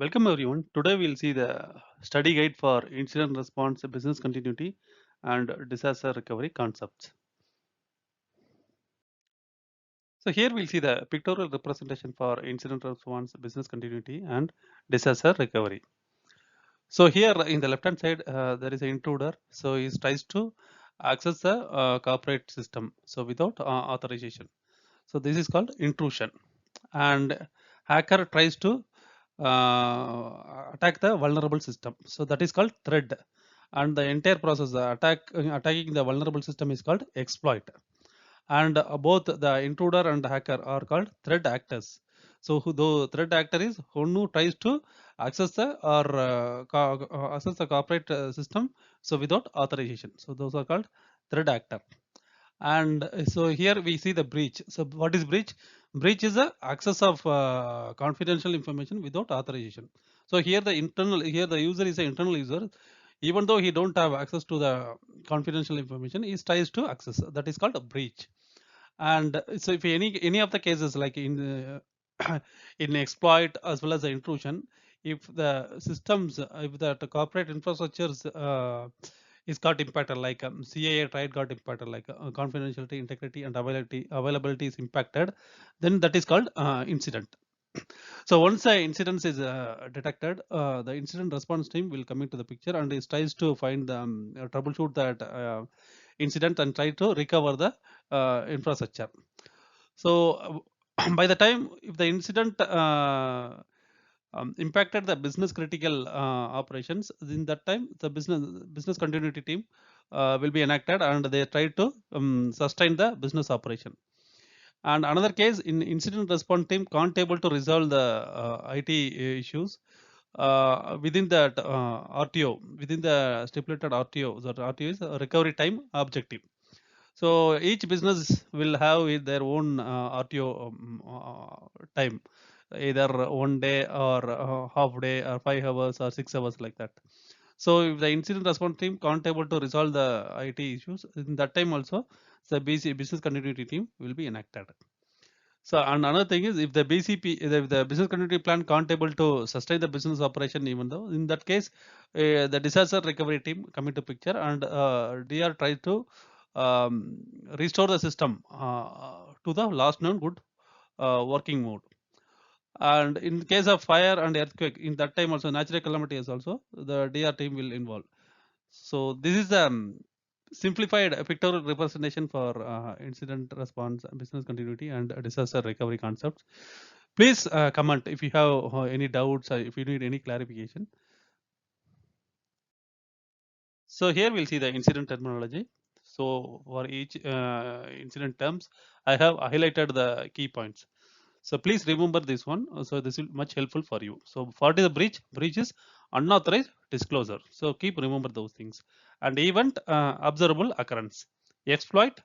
Welcome everyone. Today we'll see the study guide for incident response, business continuity, and disaster recovery concepts. So here we'll see the pictorial representation for incident response, business continuity, and disaster recovery. So here in the left hand side, there is an intruder. So he tries to access the corporate system. So without authorization. So this is called intrusion. And hacker tries to attack the vulnerable system. So that is called threat. And the entire process, the attacking the vulnerable system is called exploit. And both the intruder and the hacker are called threat actors. So the threat actor is who tries to access the or access the corporate system, so without authorization. So those are called threat actor. And so here we see the breach. So what is breach? Breach is the access of confidential information without authorization. So here the user is an internal user. Even though he don't have access to the confidential information, he tries to access. That is called a breach. And so if any of the cases like in in exploit as well as the intrusion, if the systems, if the corporate infrastructures is got impacted, like CAA tried got impacted, like confidentiality, integrity, and availability is impacted, then that is called incident. So once the incident is detected, the incident response team will come into the picture and it tries to find troubleshoot that incident and try to recover the infrastructure. So by the time if the incident impacted the business critical operations, in that time the business continuity team will be enacted and they try to sustain the business operation. And another case, in incident response team can't able to resolve the IT issues within that RTO, within the stipulated RTO. That RTO is a recovery time objective. So each business will have their own RTO time, either 1 day or half day or 5 hours or 6 hours, like that. So if the incident response team can't able to resolve the IT issues, in that time also the business continuity team will be enacted. So and another thing is, if the BCP, if the business continuity plan can't able to sustain the business operation, even though in that case, the disaster recovery team come into picture and DR tries to um, restore the system to the last known good working mode. And in case of fire and earthquake, in that time also natural calamity is also the DR team will involve. So this is the simplified pictorial representation for incident response, business continuity, and disaster recovery concepts. Please comment if you have any doubts or if you need any clarification. So here we'll see the incident terminology. So for each incident terms, I have highlighted the key points. So please remember this one. So this will much helpful for you. So what is a breach? Breach is unauthorized disclosure. So keep remember those things. And event, observable occurrence. Exploit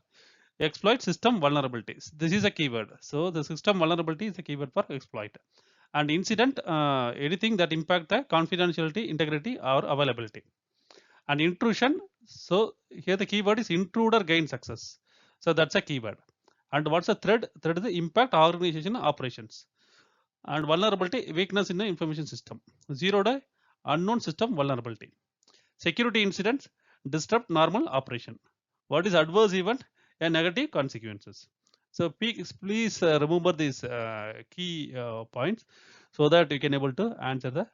system vulnerabilities. This is a keyword. So the system vulnerability is a keyword for exploit. And incident, anything that impact the confidentiality, integrity, or availability. And intrusion, so here the keyword is intruder gain success. So that's a keyword. And what's a threat? Threat is the impact organization operations. And vulnerability, weakness in the information system. Zero day, unknown system vulnerability. Security incidents, disrupt normal operation. What is adverse event? A negative consequences. So please remember these key points so that you can able to answer the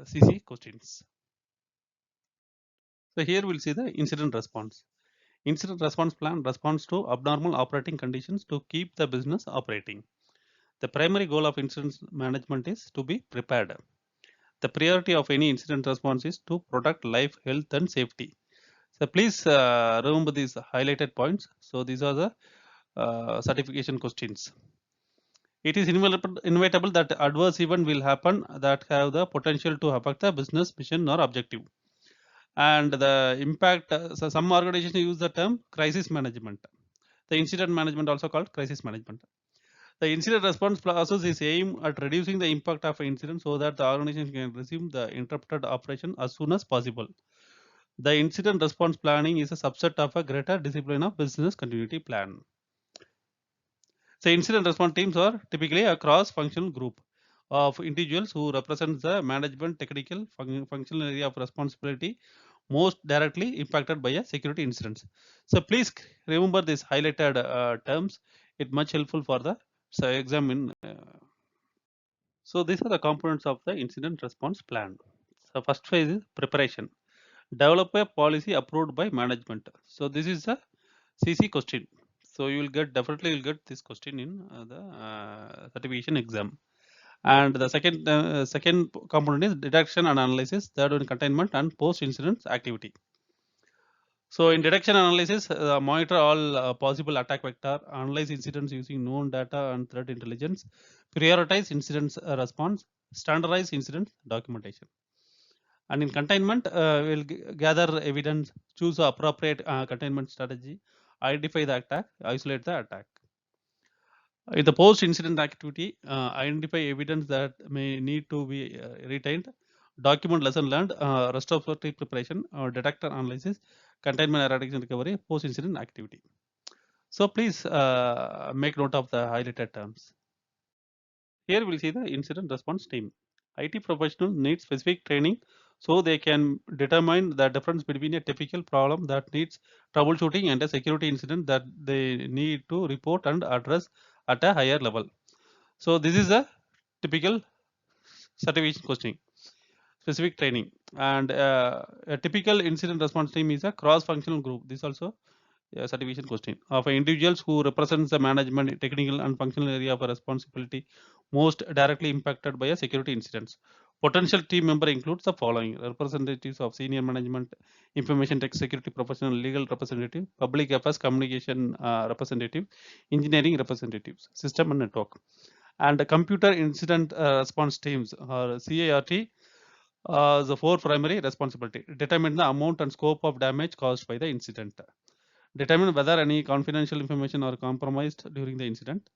CC questions. So here we'll see the incident response. Incident response plan responds to abnormal operating conditions to keep the business operating. The primary goal of incident management is to be prepared. The priority of any incident response is to protect life, health, and safety. So please remember these highlighted points. So these are the certification questions. It is inevitable that adverse event will happen that have the potential to affect the business mission or objective. And the impact, so some organizations use the term crisis management. The incident management also called crisis management. The incident response process is aimed at reducing the impact of an incident so that the organization can resume the interrupted operation as soon as possible. The incident response planning is a subset of a greater discipline of business continuity plan. So incident response teams are typically a cross-functional group. of individuals who represent the management technical functional area of responsibility most directly impacted by a security incident. So please remember these highlighted terms. It much helpful for the exam in. So these are the components of the incident response plan. So first phase is preparation. Develop a policy approved by management. So this is a CC question. So you will get definitely will get this question in the certification exam. And the second component is detection and analysis. Third one containment and post incident activity. So in detection analysis, monitor all possible attack vector, analyze incidents using known data and threat intelligence, prioritize incidents response, standardize incident documentation. And in containment, we'll gather evidence, choose appropriate containment strategy, identify the attack, isolate the attack. In the post-incident activity, identify evidence that may need to be retained, document lesson learned, retrospective preparation, detector analysis, containment eradication recovery, post-incident activity. So please make note of the highlighted terms. Here we'll see the incident response team. IT professionals need specific training so they can determine the difference between a typical problem that needs troubleshooting and a security incident that they need to report and address at a higher level. So this is a typical certification question, specific training, and a typical incident response team is a cross-functional group. This also certification question of individuals who represents the management, technical and functional area of responsibility most directly impacted by a security incidents. Potential team member includes the following: representatives of senior management, information tech security professional, legal representative, public affairs communication representative, engineering representatives, system and network. And the computer incident response teams or CART, the four primary responsibility: determine the amount and scope of damage caused by the incident, determine whether any confidential information are compromised during the incident,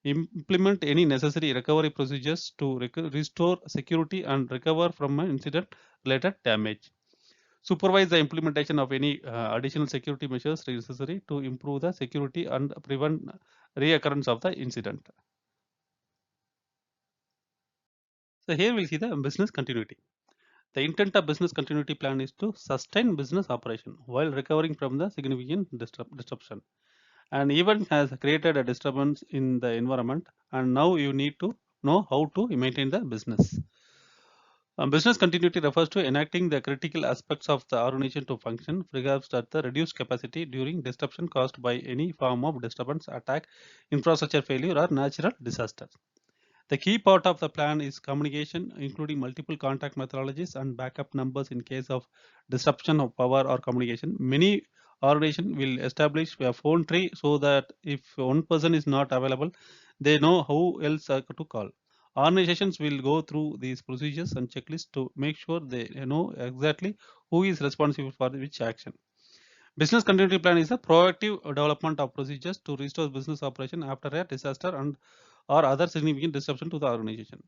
implement any necessary recovery procedures to restore security and recover from an incident related damage, supervise the implementation of any additional security measures necessary to improve the security and prevent reoccurrence of the incident. So here we see the business continuity. The intent of business continuity plan is to sustain business operation while recovering from the significant disruption. An event has created a disturbance in the environment, and now you need to know how to maintain the business. Business continuity refers to enacting the critical aspects of the organization to function, perhaps at the reduced capacity during disruption caused by any form of disturbance, attack, infrastructure failure, or natural disaster. The key part of the plan is communication, including multiple contact methodologies and backup numbers in case of disruption of power or communication. Many organizations will establish a phone tree so that if one person is not available, they know who else to call. Organizations will go through these procedures and checklists to make sure they know exactly who is responsible for which action. Business continuity plan is a proactive development of procedures to restore business operation after a disaster and or other significant disruption to the organization.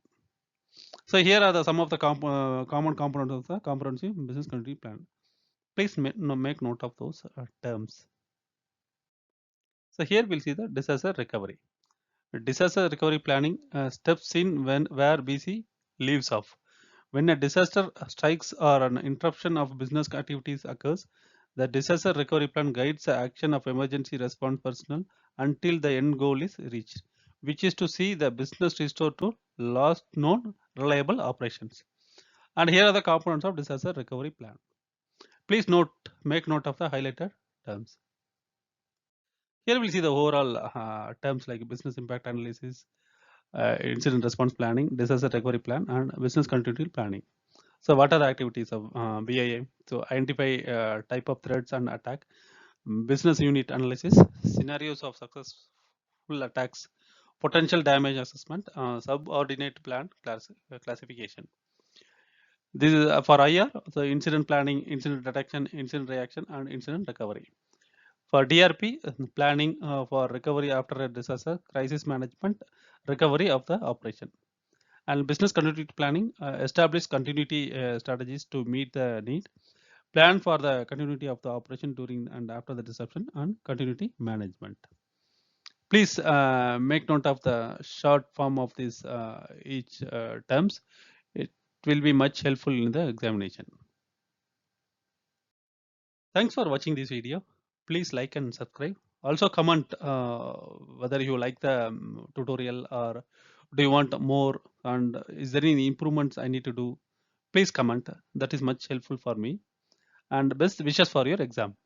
So here are some of the common components of the comprehensive business continuity plan. Please make note of those terms. So here we'll see the disaster recovery. Disaster recovery planning steps in when where BC leaves off. When a disaster strikes or an interruption of business activities occurs, the disaster recovery plan guides the action of emergency response personnel until the end goal is reached, which is to see the business restored to last known reliable operations. And here are the components of disaster recovery plan. Please make note of the highlighted terms. Here we'll see the overall terms like business impact analysis, incident response planning, disaster recovery plan, and business continuity planning. So what are the activities of BIA? So identify type of threats and attack, business unit analysis, scenarios of successful attacks, potential damage assessment, subordinate plan classification. This is for IR, so incident planning, incident detection, incident reaction, and incident recovery. For DRP, planning for recovery after a disaster, crisis management, recovery of the operation. And business continuity planning, establish continuity strategies to meet the need, plan for the continuity of the operation during and after the disruption, and continuity management. Please make note of the short form of this each terms. It will be much helpful in the examination. Thanks for watching this video. Please like and subscribe. Also comment whether you like the tutorial or do you want more, and is there any improvements I need to do. Please comment. That is much helpful for me, and best wishes for your exam.